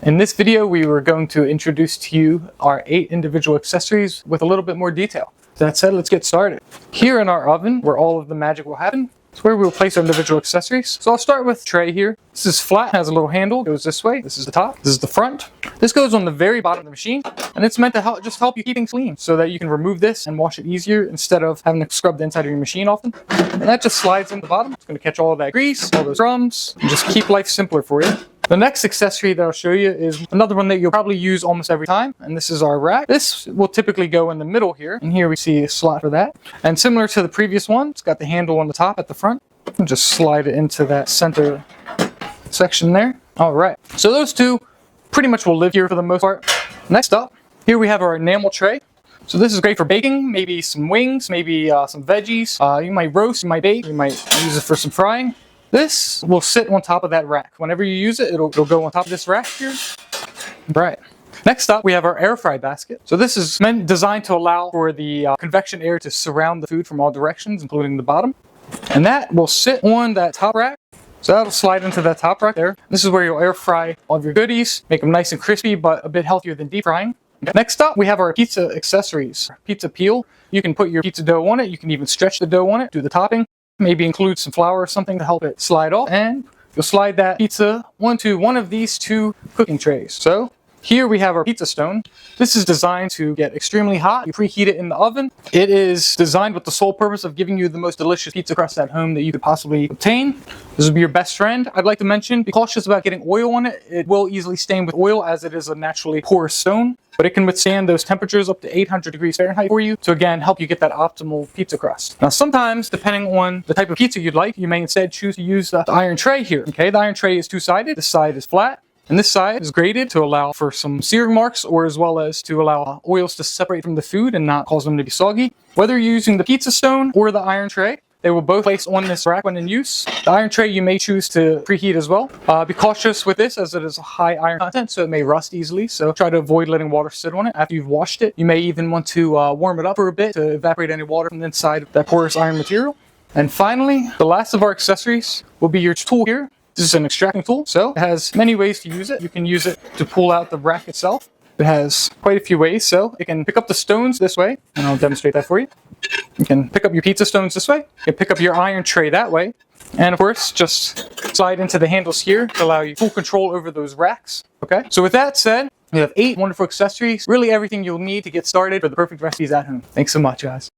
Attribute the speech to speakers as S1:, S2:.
S1: In this video, we were going to introduce to you our 8 individual accessories with a little bit more detail. That said, let's get started. Here in our oven, where all of the magic will happen, is where we will place our individual accessories. So I'll start with the tray here. This is flat, has a little handle, goes this way. This is the top, this is the front. This goes on the very bottom of the machine, and it's meant to help you keep things clean so that you can remove this and wash it easier instead of having to scrub the inside of your machine often. And that just slides in the bottom. It's going to catch all of that grease, all those crumbs, and just keep life simpler for you. The next accessory that I'll show you is another one that you'll probably use almost every time, and this is our rack. This will typically go in the middle here, and here we see a slot for that. And similar to the previous one, it's got the handle on the top at the front. And just slide it into that center section there. All right, so those two pretty much will live here for the most part. Next up, here we have our enamel tray. So this is great for baking, maybe some wings, maybe some veggies. You might roast, you might bake, you might use it for some frying. This will sit on top of that rack. Whenever you use it, it'll go on top of this rack here. Right. Next up, we have our air fry basket. So this is designed to allow for the convection air to surround the food from all directions, including the bottom. And that will sit on that top rack. So that'll slide into that top rack there. This is where you'll air fry all of your goodies, make them nice and crispy, but a bit healthier than deep frying. Next up, we have our pizza accessories. Pizza peel. You can put your pizza dough on it. You can even stretch the dough on it, do the topping. Maybe include some flour or something to help it slide off, and you'll slide that pizza onto one of these 2 cooking trays. So here we have our pizza stone. This is designed to get extremely hot. You preheat it in the oven. It is designed with the sole purpose of giving you the most delicious pizza crust at home that you could possibly obtain. This will be your best friend. I'd like to mention, be cautious about getting oil on it. It will easily stain with oil as it is a naturally porous stone, but it can withstand those temperatures up to 800 degrees Fahrenheit for you to again help you get that optimal pizza crust. Now sometimes, depending on the type of pizza you'd like, you may instead choose to use the iron tray here. Okay, the iron tray is 2-sided. This side is flat, and this side is graded to allow for some searing marks, or as well as to allow oils to separate from the food and not cause them to be soggy. Whether you're using the pizza stone or the iron tray, they will both place on this rack when in use. The iron tray you may choose to preheat as well. Be cautious with this as it is a high iron content, so it may rust easily. So try to avoid letting water sit on it. After you've washed it, you may even want to warm it up for a bit to evaporate any water from the inside of that porous iron material. And finally, the last of our accessories will be your tool here. This is an extracting tool, so it has many ways to use it. You can use it to pull out the rack itself. It has quite a few ways, so it can pick up the stones this way, and I'll demonstrate that for you. You can pick up your pizza stones this way. You can pick up your iron tray that way. And of course, just slide into the handles here to allow you full control over those racks. Okay, so with that said, we have 8 wonderful accessories, really everything you'll need to get started for the perfect recipes at home. Thanks so much, guys.